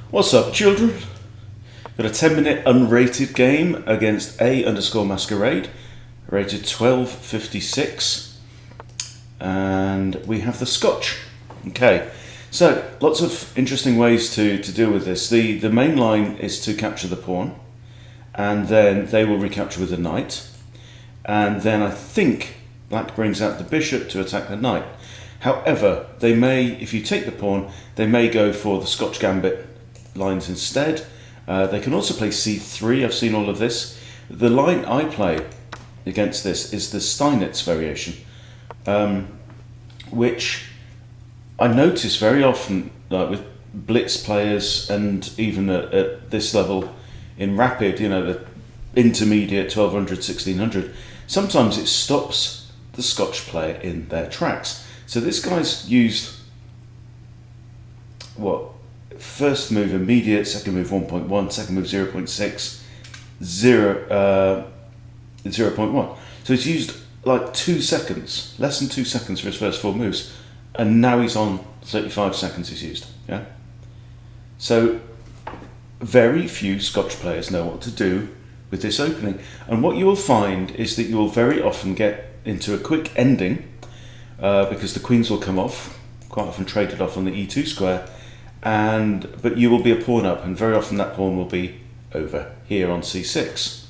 What's up, children? Got a 10-minute unrated game against A_Masquerade, rated 1256, and we have the Scotch. Okay, so lots of interesting ways to deal with this. The main line is to capture the pawn, and then they will recapture with the knight, and then I think black brings out the bishop to attack the knight. However, they may, if you take the pawn, they may go for the Scotch gambit lines instead. They can also play c3. I've seen all of this. The line I play against this is the Steinitz variation, which I notice very often with blitz players, and even at this level in rapid, you know, the intermediate 1200, 1600, sometimes it stops the Scotch player in their tracks. So this guy's used, what, first move immediate, second move 1.1, second move 0.6, 0.1. So he's used like 2 seconds, less than 2 seconds for his first 4 moves, and now he's on 35 seconds he's used. Yeah. So very few Scotch players know what to do with this opening, and what you will find is that you will very often get into a quick ending because the queens will come off, quite often traded off on the e2 square, but you will be a pawn up, and very often that pawn will be over here on c6.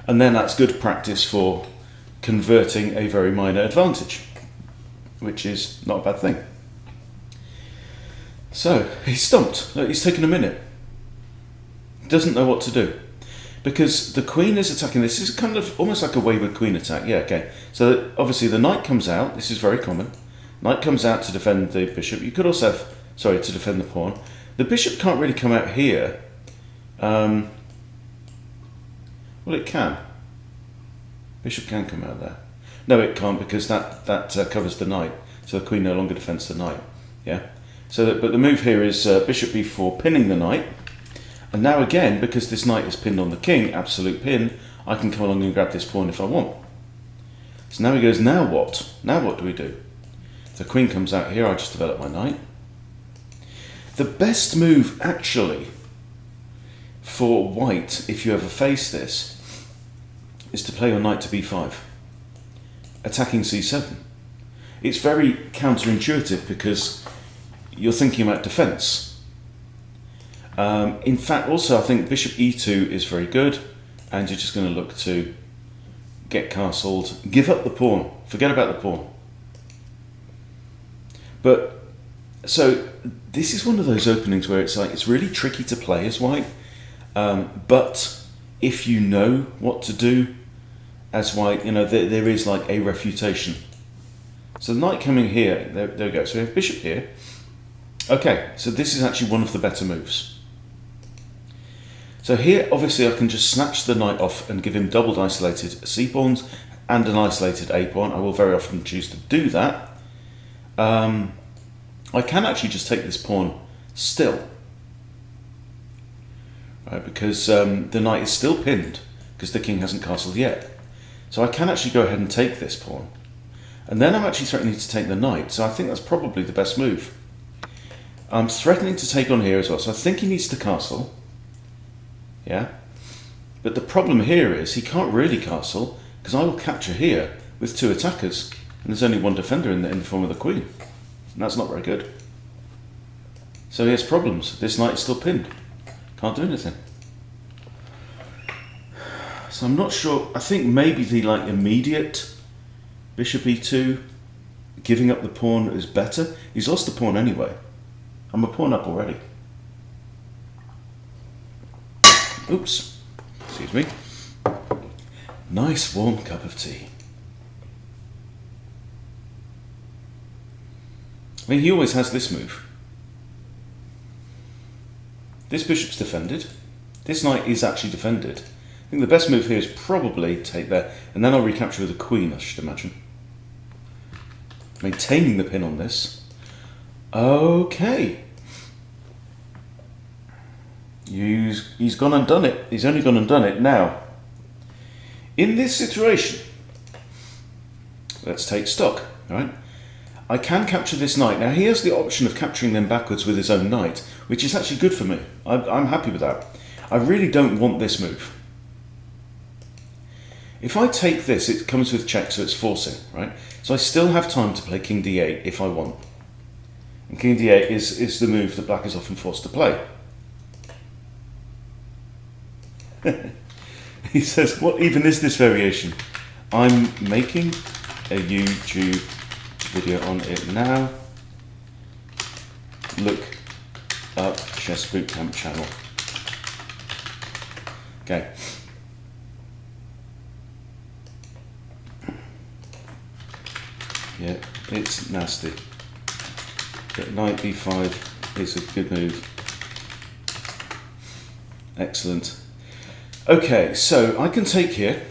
And then that's good practice for converting a very minor advantage, which is not a bad thing. So he's stumped. Look, he's taken a minute. Doesn't know what to do, because the queen is attacking. This is kind of almost like a wayward queen attack. Yeah, okay. So obviously the knight comes out. This is very common. Knight comes out to defend the bishop. You could also have, to defend the pawn. The bishop can't really come out here. Well, it can. Bishop can come out there. No, it can't, because that covers the knight. So the queen no longer defends the knight. Yeah. But the move here is bishop b4, pinning the knight. And now again, because this knight is pinned on the king, absolute pin, I can come along and grab this pawn if I want. So now he goes, now what? Now what do we do? If the queen comes out here, I just develop my knight. The best move, actually, for white, if you ever face this, is to play your knight to b5, attacking c7. It's very counterintuitive because you're thinking about defense. In fact, also, I think bishop e2 is very good, and you're just going to look to get castled, give up the pawn, forget about the pawn. But, so, this is one of those openings where it's like, it's really tricky to play as white, but if you know what to do as white, you know, there is like a refutation. So the knight coming here, there we go, so we have bishop here. Okay, so this is actually one of the better moves. So here, obviously, I can just snatch the knight off and give him doubled isolated c-pawns and an isolated a-pawn. I will very often choose to do that. I can actually just take this pawn still, right, because the knight is still pinned because the king hasn't castled yet. So I can actually go ahead and take this pawn. And then I'm actually threatening to take the knight, so I think that's probably the best move. I'm threatening to take on here as well, so I think he needs to castle. Yeah, but the problem here is he can't really castle because I will capture here with 2 attackers, and there's only 1 defender in the form of the queen, and that's not very good. So he has problems. This knight is still pinned, can't do anything. So I'm not sure. I think maybe the immediate bishop e2, giving up the pawn, is better. He's lost the pawn anyway. I'm a pawn up already. Oops, excuse me. Nice warm cup of tea. I mean, he always has this move. This bishop's defended. This knight is actually defended. I think the best move here is probably take there, and then I'll recapture with the queen, I should imagine. Maintaining the pin on this. Okay. He's gone and done it. He's only gone and done it. Now, in this situation, let's take stock, right? I can capture this knight. Now he has the option of capturing them backwards with his own knight, which is actually good for me. I'm happy with that. I really don't want this move. If I take this, it comes with check, so it's forcing, right? So I still have time to play king d8 if I want. And king d8 is the move that black is often forced to play. He says, what even is this variation? I'm making a YouTube video on it now. Look up Chess Bootcamp channel. Okay. Yeah, it's nasty. But knight b5 is a good move. Excellent. Okay, so I can take here,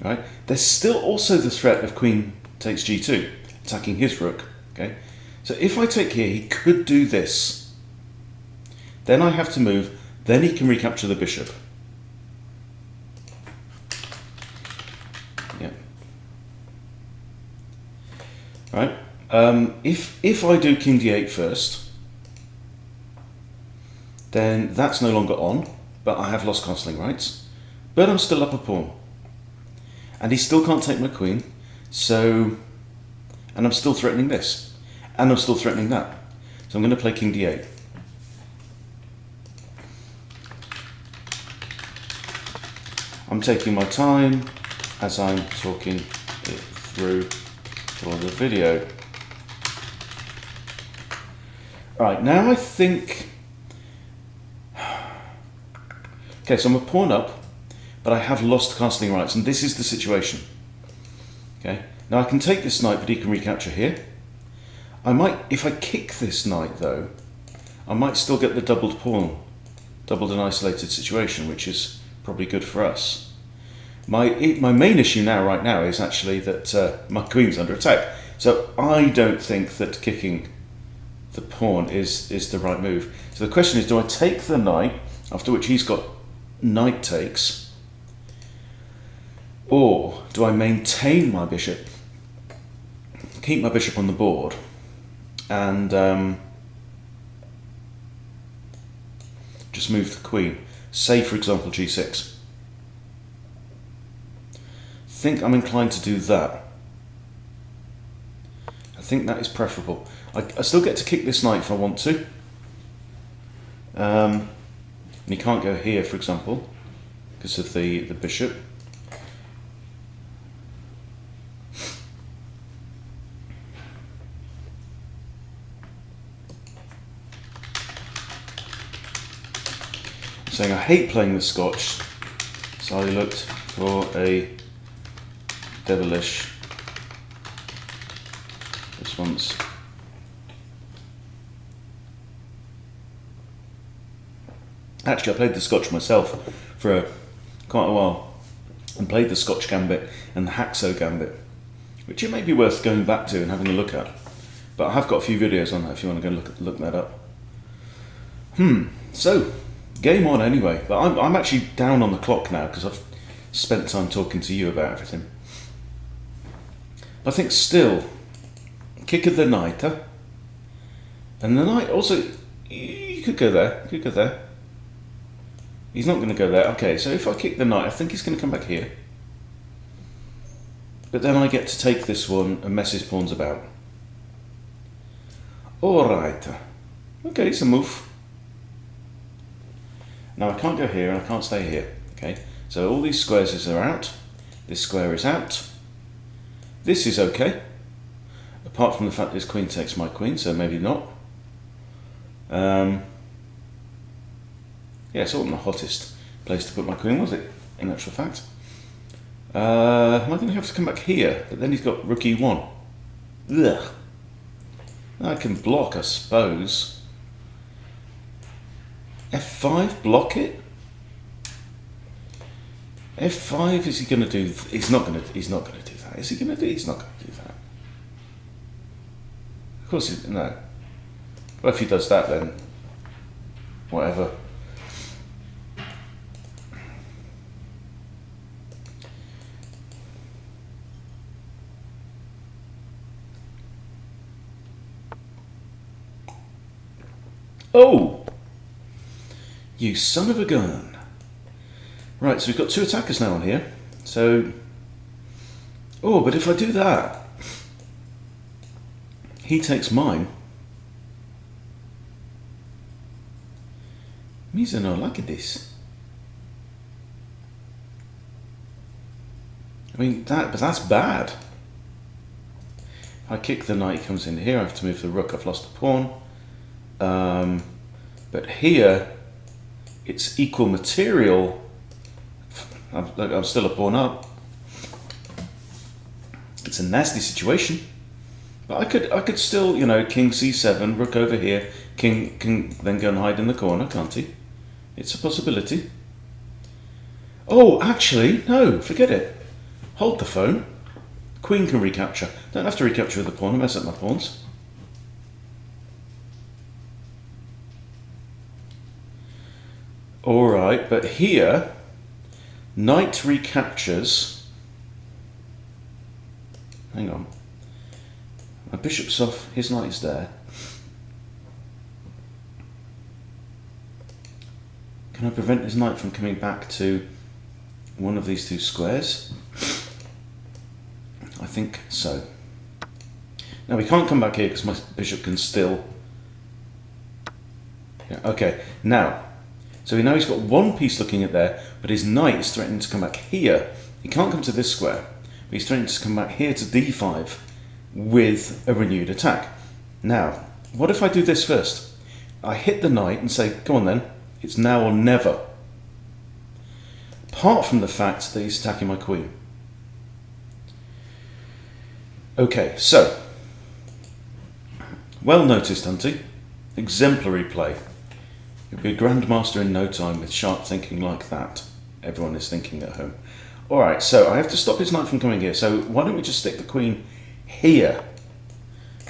right? There's still also the threat of queen takes g2, attacking his rook, okay? So if I take here, he could do this. Then I have to move, then he can recapture the bishop. Yeah. Right? If I do king d8 first, then that's no longer on, but I have lost castling rights, but I'm still up a pawn. And he still can't take my queen, so, and I'm still threatening this, and I'm still threatening that. So I'm going to play king d8. I'm taking my time as I'm talking it through for the video. Right, now I think, okay, so I'm a pawn up, but I have lost castling rights, and this is the situation. Okay, now I can take this knight, but he can recapture here. I might, if I kick this knight though, I might still get the doubled pawn, doubled and isolated situation, which is probably good for us. My main issue now, right now, is actually that my queen's under attack. So I don't think that kicking the pawn is the right move. So the question is, do I take the knight, after which he's got knight takes, or do I maintain my bishop, keep my bishop on the board, and just move the queen? Say, for example, g6. I think I'm inclined to do that. I think that is preferable. I still get to kick this knight if I want to. And he can't go here, for example, because of the bishop. I'm saying I hate playing the Scotch, so I looked for a devilish response. Actually, I played the Scotch myself for quite a while, and played the Scotch Gambit and the Haxo Gambit, which it may be worth going back to and having a look at. But I have got a few videos on that if you want to go look that up. So, game on anyway. But I'm actually down on the clock now because I've spent time talking to you about everything. But I think still, kick of the knight, huh? And the knight also, you could go there, you could go there. He's not going to go there. Okay, so if I kick the knight, I think he's going to come back here. But then I get to take this one and mess his pawns about. Alright. Okay, it's a move. Now I can't go here and I can't stay here. Okay, so all these squares are out. This square is out. This is okay. Apart from the fact this queen takes my queen, so maybe not. Yeah, it's not the hottest place to put my queen, was it, in actual fact? Am I going to have to come back here? But then he's got rook e1. Ugh. I can block, I suppose. f5, block it? f5, is he going to do... He's not going to do that. Is he going to do... He's not going to do that. Of course, no. Well, if he does that, then whatever. Oh! You son of a gun. Right, so we've got two attackers now on here. So... Oh, but if I do that, he takes mine. Means I don't like this. I mean, but that's bad. If I kick the knight, he comes in here. I have to move the rook. I've lost the pawn. But here, it's equal material. I'm still a pawn up. It's a nasty situation. But I could still, you know, king c7, rook over here. King can then go and hide in the corner, can't he? It's a possibility. Oh, actually, no, forget it. Hold the phone. Queen can recapture. Don't have to recapture with the pawn and mess up my pawns. Alright, but here, knight recaptures. Hang on. My bishop's off, his knight is there. Can I prevent his knight from coming back to one of these two squares? I think so. Now we can't come back here because my bishop can still... Yeah, okay, now, so we know he's got one piece looking at there, but his knight is threatening to come back here. He can't come to this square, but he's threatening to come back here to d5 with a renewed attack. Now, what if I do this first? I hit the knight and say, go on then, it's now or never. Apart from the fact that he's attacking my queen. Okay, so, well noticed, Hunty. Exemplary play. You'll be a grandmaster in no time with sharp thinking like that. Everyone is thinking at home. Alright, so I have to stop his knight from coming here. So why don't we just stick the queen here?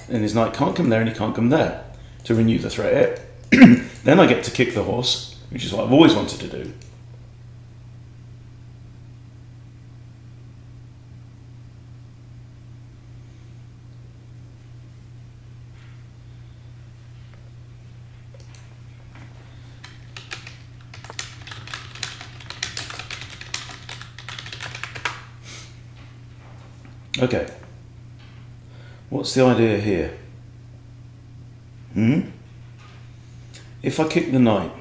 And his knight can't come there and he can't come there to renew the threat here. Then I get to kick the horse, which is what I've always wanted to do. Okay, what's the idea here? If I kick the knight,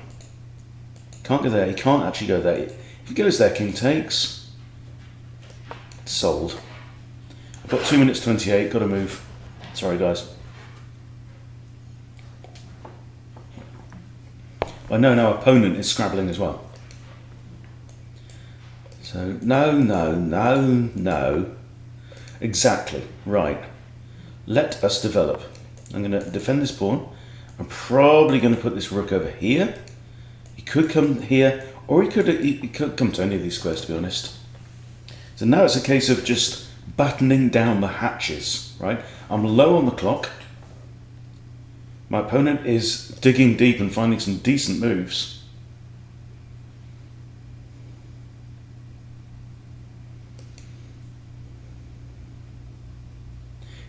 can't go there, he can't actually go there. If he goes there, king takes. Sold. I've got 2 minutes 28, got to move. Sorry guys. I know now opponent is scrabbling as well. So, no. Exactly, right. Let us develop. I'm going to defend this pawn. I'm probably going to put this rook over here. He could come here, or he could come to any of these squares, to be honest. So now it's a case of just battening down the hatches, right? I'm low on the clock. My opponent is digging deep and finding some decent moves.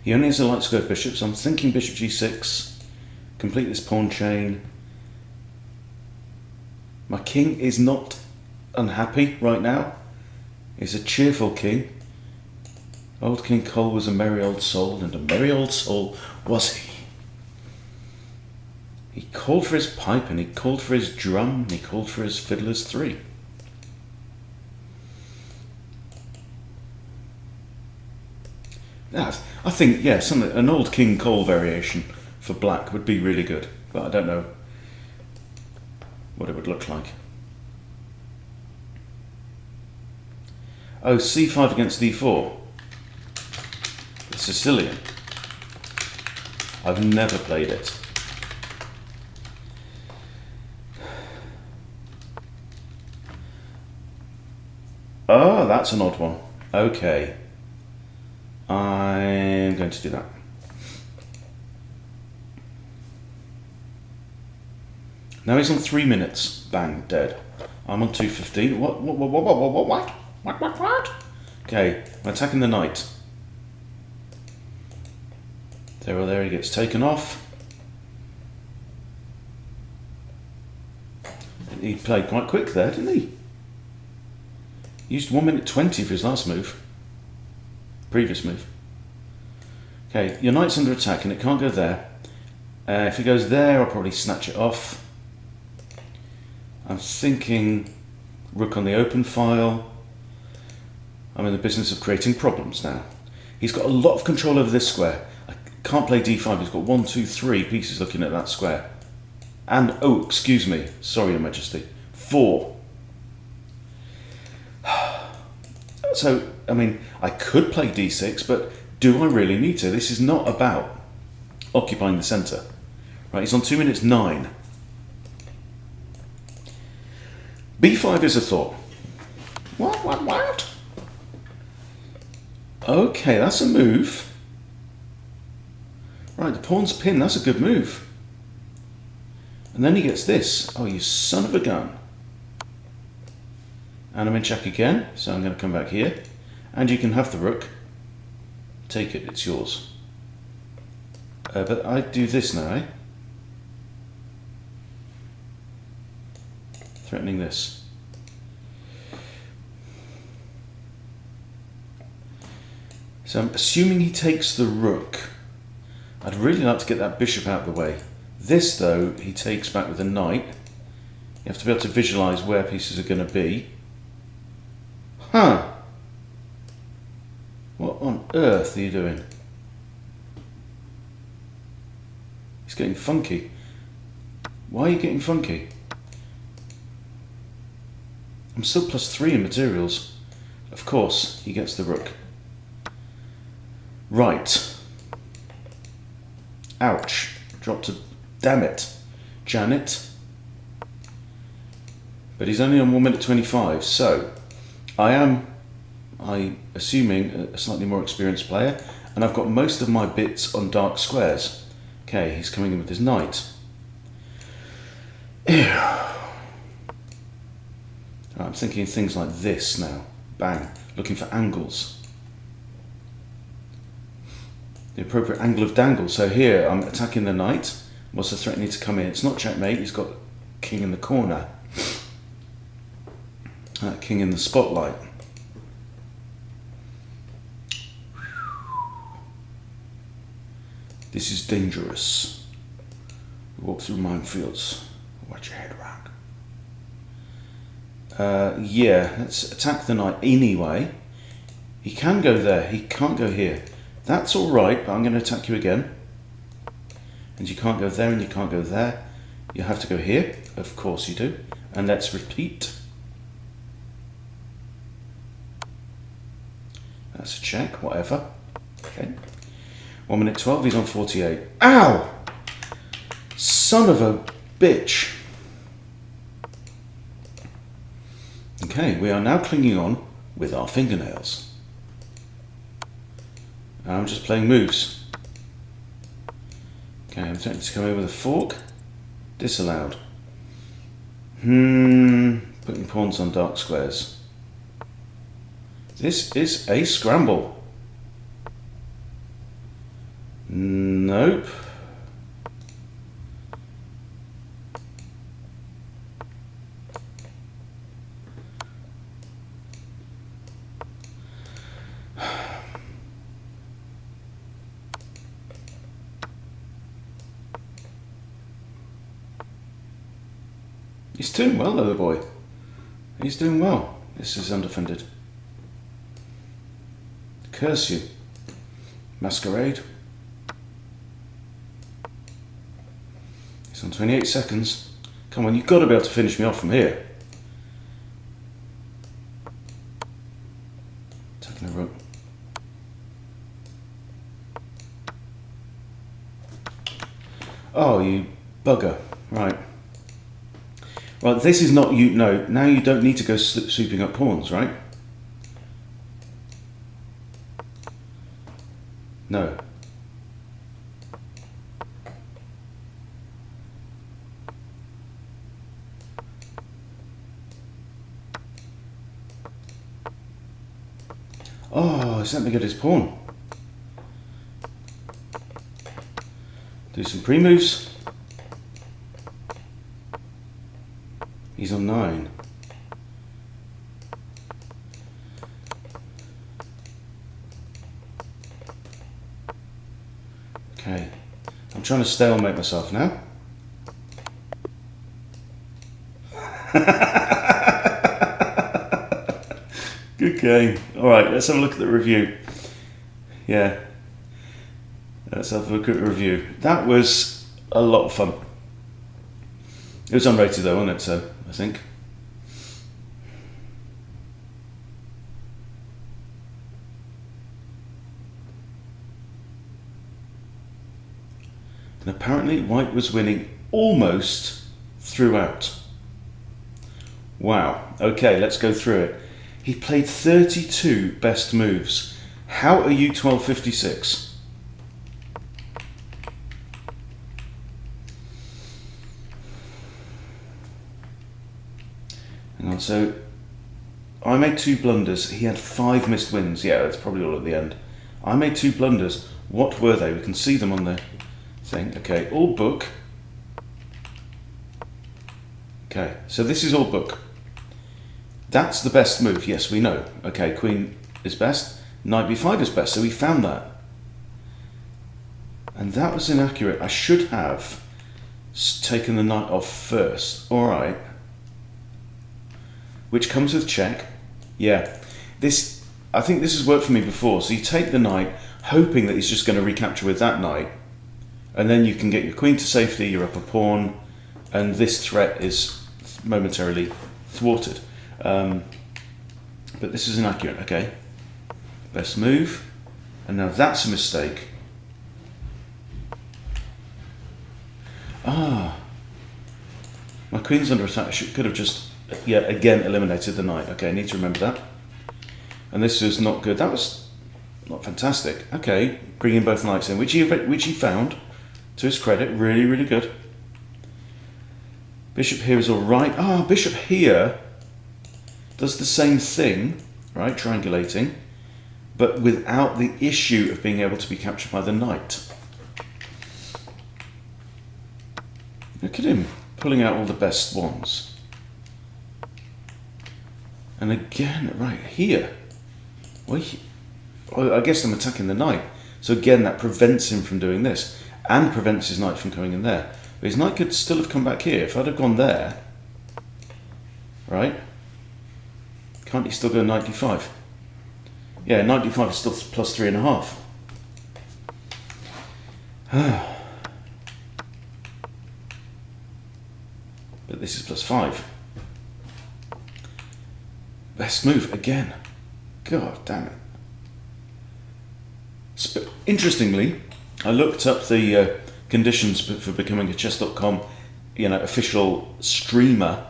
He only has a light square bishop, so I'm thinking bishop g6, complete this pawn chain. My king is not unhappy right now. He's a cheerful king. Old King Cole was a merry old soul, and a merry old soul was he. He called for his pipe, and he called for his drum, and he called for his fiddler's three. I think, yeah, an old King Cole variation for black would be really good, but I don't know what it would look like. Oh, c5 against d4. The Sicilian. I've never played it. Oh, that's an odd one. Okay. I'm going to do that. Now he's on 3 minutes. Bang, dead. I'm on 2:15. What? Okay, I'm attacking the knight. There he gets taken off. he played quite quick there, didn't he? Used 1 minute 20 for his last move. Previous move. Okay, your knight's under attack and it can't go there. If he goes there, I'll probably snatch it off. I'm thinking rook on the open file. I'm in the business of creating problems now. He's got a lot of control over this square. I can't play d5. He's got 1, 2, 3 pieces looking at that square. And, oh, excuse me. Sorry, Your Majesty. 4. So, I mean, I could play d6, but do I really need to? This is not about occupying the centre. Right, he's on 2 minutes 9. b5 is a thought. What? Okay, that's a move. Right, the pawn's pinned. That's a good move. And then he gets this. Oh, you son of a gun. And I'm in check again, so I'm going to come back here. And you can have the rook. Take it, it's yours. But I do this now, eh? Threatening this. So I'm assuming he takes the rook. I'd really like to get that bishop out of the way. This, though, he takes back with a knight. You have to be able to visualise where pieces are going to be. Huh. What on earth are you doing? He's getting funky. Why are you getting funky? I'm still +3 in materials. Of course, he gets the rook. Right. Ouch. Dropped to... Damn it. Janet. But he's only on 1 minute 25, so I'm assuming a slightly more experienced player, and I've got most of my bits on dark squares. Okay, he's coming in with his knight. Ew. I'm thinking of things like this now. Bang. Looking for angles. The appropriate angle of dangle. So here I'm attacking the knight. What's the threat need to come in? It's not checkmate. He's got king in the corner. King in the spotlight. This is dangerous. We walk through minefields. Watch your head rock. Yeah, let's attack the knight anyway. He can go there. He can't go here. That's all right, but I'm going to attack you again. And you can't go there and you can't go there. You have to go here. Of course you do. And let's repeat. That's a check, whatever. Okay. 1 minute 12, he's on 48. Ow! Son of a bitch. Okay, we are now clinging on with our fingernails. I'm just playing moves. Okay, I'm attempting to come in with a fork. Disallowed. Putting pawns on dark squares. This is a scramble. Nope. He's doing well, though, the boy. He's doing well. This is undefended. Curse you. Masquerade. It's on 28 seconds. Come on, you've got to be able to finish me off from here. Taking a rook. Oh, you bugger. Right. Right, this is not you. No, now you don't need to go sweeping up pawns, right? No. Oh, he's let me get his pawn. Do some pre-moves. He's on 9. Okay. I'm trying to stalemate myself now. Good game. Alright, let's have a look at the review. Yeah. Let's have a look at the review. That was a lot of fun. It was unrated though, wasn't it? So, I think. And apparently White was winning almost throughout. Wow. Okay, let's go through it. He played 32 best moves. How are you 1256? Hang on, so I made 2 blunders. He had 5 missed wins. Yeah, that's probably all at the end. I made 2 blunders. What were they? We can see them on the thing. Okay, all book. Okay, so this is all book. That's the best move. Yes, we know. Okay, queen is best. Knight b5 is best. So we found that. And that was inaccurate. I should have taken the knight off first. All right. Which comes with check. Yeah. This, I think this has worked for me before. So you take the knight, hoping that he's just going to recapture with that knight. And then you can get your queen to safety, you're up a pawn, and this threat is momentarily thwarted. But this is inaccurate. Okay. Best move. And now that's a mistake. Ah. My queen's under attack. I could have just, yeah, again eliminated the knight. Okay, I need to remember that. And this is not good. That was not fantastic. Okay, bringing both knights in, which he found, to his credit. Really, really good. Bishop here is all right. Ah, bishop here does the same thing, right? Triangulating, but without the issue of being able to be captured by the knight. Look at him pulling out all the best ones. And again, right here. Well, I guess I'm attacking the knight. So again, that prevents him from doing this and prevents his knight from coming in there. But his knight could still have come back here. If I'd have gone there, right? Can't he still go knight d5? Yeah, knight d5 is still plus 3.5. But this is plus 5. Best move again. God damn it. Interestingly, I looked up the conditions for becoming a chess.com, official streamer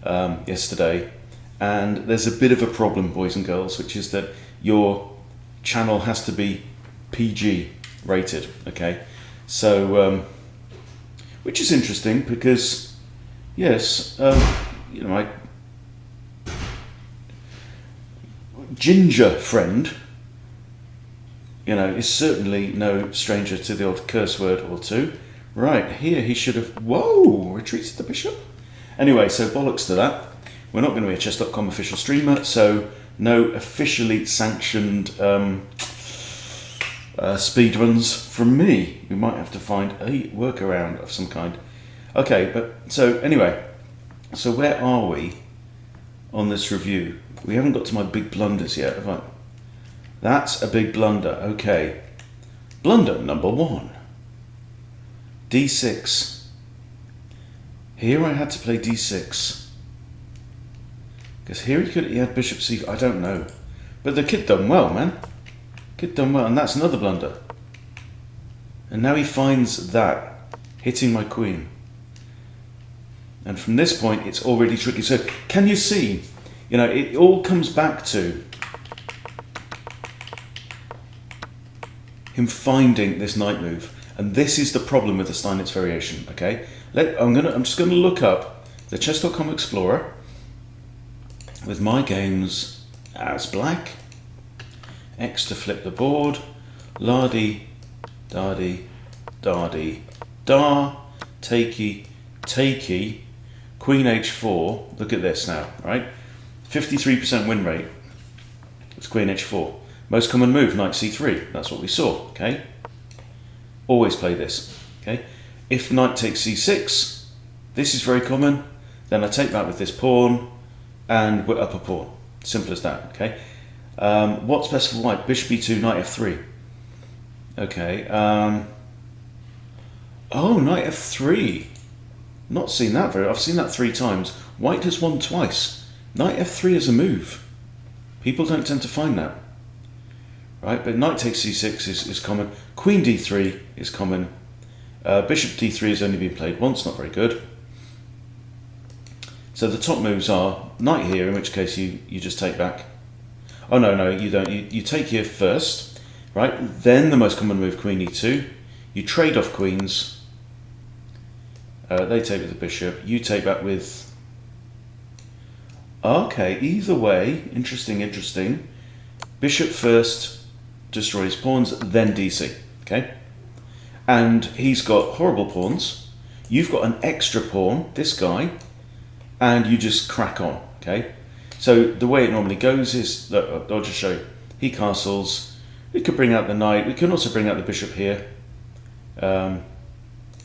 yesterday, and there's a bit of a problem, boys and girls, which is that your channel has to be PG rated. Okay, so which is interesting because yes, my ginger friend, is certainly no stranger to the odd curse word or two. Right, here he should have, whoa, retreated the bishop. Anyway, so bollocks to that. We're not going to be a chess.com official streamer, so no officially sanctioned speedruns from me. We might have to find a workaround of some kind. Okay, but so anyway, so where are we on this review? We haven't got to my big blunders yet, have I? That's a big blunder. Okay. Blunder number 1. d6. Here I had to play d6. Because here he had bishop c. I don't know. But the kid done well, man. Kid done well. And that's another blunder. And now he finds that. Hitting my queen. And from this point, it's already tricky. So can you see? It all comes back to him finding this knight move. And this is the problem with the Steinitz variation, okay? I'm just going to look up the chess.com Explorer with my games as black, X to flip the board, la-di, da-di, da-di, da, takey, takey, queen h4, look at this now, right? 53% win rate. It's queen h4. Most common move, knight c3. That's what we saw, okay? Always play this, okay? If knight takes c6, this is very common. Then I take that with this pawn, and we're up a pawn. Simple as that, okay? What's best for white? Bishop e2, knight f3. Okay. Oh, knight f3. Not seen that very. I've seen that 3 times. White has won twice. Knight f3 is a move. People don't tend to find that, right? But knight takes c6 is common. Queen d3 is common. Bishop d3 has only been played once. Not very good. So the top moves are knight here, in which case you just take back. Oh no, you don't. You take here first, right? Then the most common move, queen e2. You trade off queens. They take with the bishop. You take back with. Okay, either way, interesting. Bishop first destroys pawns, then dc. Okay, and he's got horrible pawns. You've got an extra pawn, this guy. And you just crack on, okay? So the way it normally goes is, look, I'll just show you. He castles. We could bring out the knight. We can also bring out the bishop here to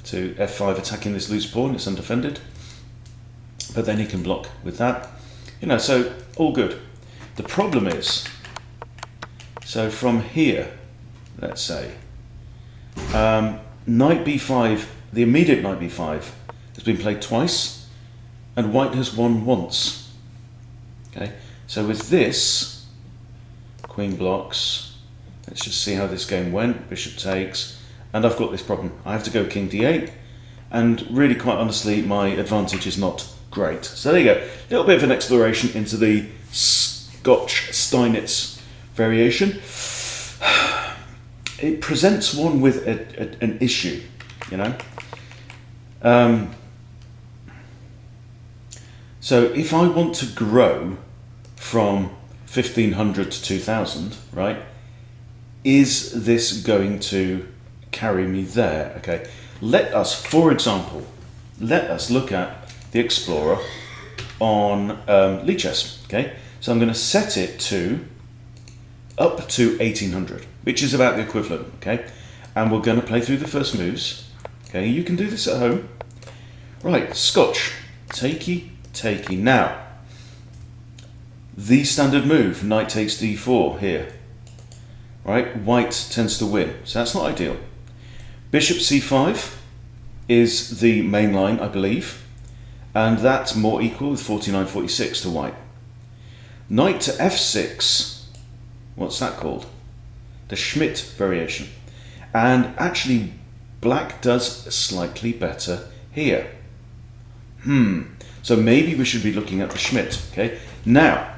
f5, attacking this loose pawn. It's undefended. But then he can block with that. You know, so all good. The problem is, so from here, let's say, knight b5, the immediate knight b5 has been played twice. And white has won once. Okay, so with this, queen blocks. Let's just see how this game went. Bishop takes, and I've got this problem. I have to go king d8, and really, quite honestly, my advantage is not great. So there you go. A little bit of an exploration into the Scotch Steinitz variation. It presents one with an issue, you know. So if I want to grow from 1500 to 2000, right, is this going to carry me there? Okay, let us, for example, look at the Explorer on Lichess, okay? So I'm going to set it to up to 1800, which is about the equivalent, okay? And we're going to play through the first moves, okay? You can do this at home. Right, Scotch, takey. Now, the standard move, knight takes d4 here, right? White tends to win, so that's not ideal. Bishop c5 is the main line, I believe, and that's more equal with 49-46 to white. Knight to f6, what's that called? The Schmidt variation. And actually, black does slightly better here. So maybe we should be looking at the Schmidt, okay? Now,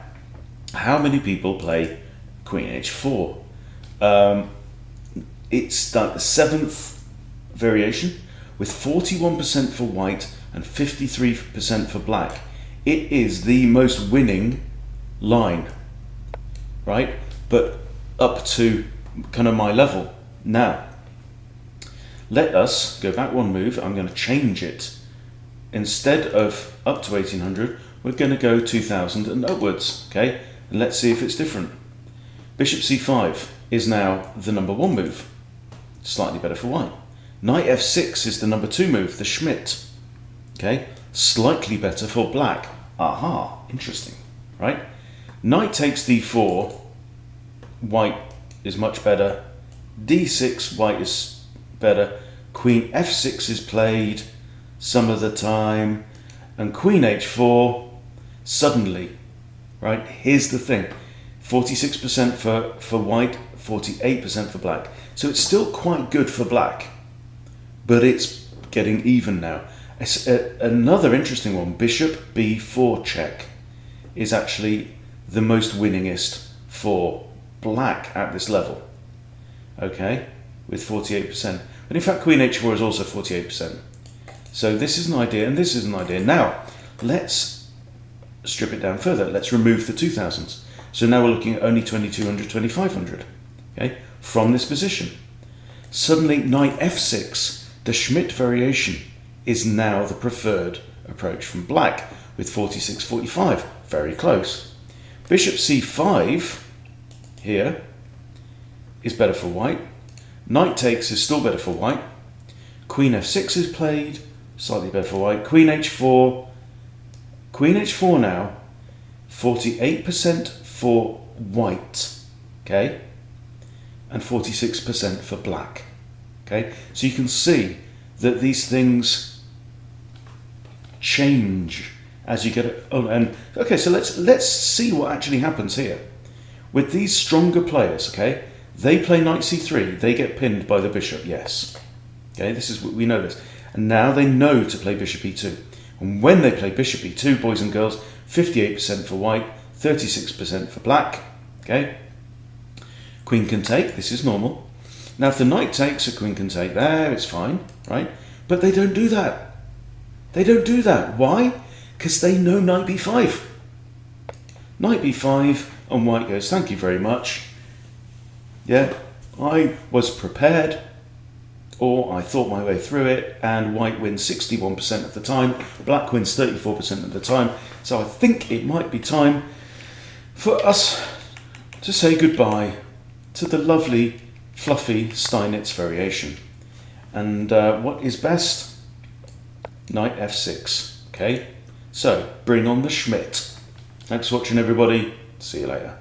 how many people play queen h4? It's the 7th variation with 41% for white and 53% for black. It is the most winning line, right? But up to kind of my level. Now, let us go back one move. I'm going to change it. Instead of up to 1800, we're going to go 2000 and upwards, okay? And let's see if it's different. Bishop c5 is now the number 1 move. Slightly better for white. Knight f6 is the number 2 move, the Schmidt. Okay? Slightly better for black. Aha, interesting, right? Knight takes d4, white is much better. d6, white is better. Queen f6 is played some of the time, and queen h4, suddenly, right? Here's the thing, 46% for white, 48% for black. So it's still quite good for black, but it's getting even now. Another interesting one, bishop b4 check, is actually the most winningest for black at this level, okay, with 48%. But in fact, queen h4 is also 48%. So this is an idea, and this is an idea. Now, let's strip it down further. Let's remove the 2000s. So now we're looking at only 2200, 2500, okay, from this position. Suddenly, knight f6, the Schmidt variation, is now the preferred approach from black with 46-45, very close. Bishop c5 here is better for white. Knight takes is still better for white. Queen f6 is played, slightly better for white. Queen h4. Queen h4 now, 48% for white, okay, and 46% for black, okay. So you can see that these things change as you get it. Oh, and okay, so let's see what actually happens here with these stronger players. Okay, they play knight c3, they get pinned by the bishop. Yes, okay, this is what we know this, and now they know to play bishop e2. And when they play bishop e2, boys and girls, 58% for white, 36% for black. Okay, queen can take. This is normal. Now, if the knight takes, a queen can take there. It's fine, right? But they don't do that. They don't do that. Why? Because they know knight b5. Knight b5, and white goes, thank you very much. Yeah, I was prepared, or I thought my way through it, and white wins 61% of the time, black wins 34% of the time. So I think it might be time for us to say goodbye to the lovely, fluffy Steinitz variation. And what is best? Knight f6, okay? So, bring on the Schmidt. Thanks for watching, everybody. See you later.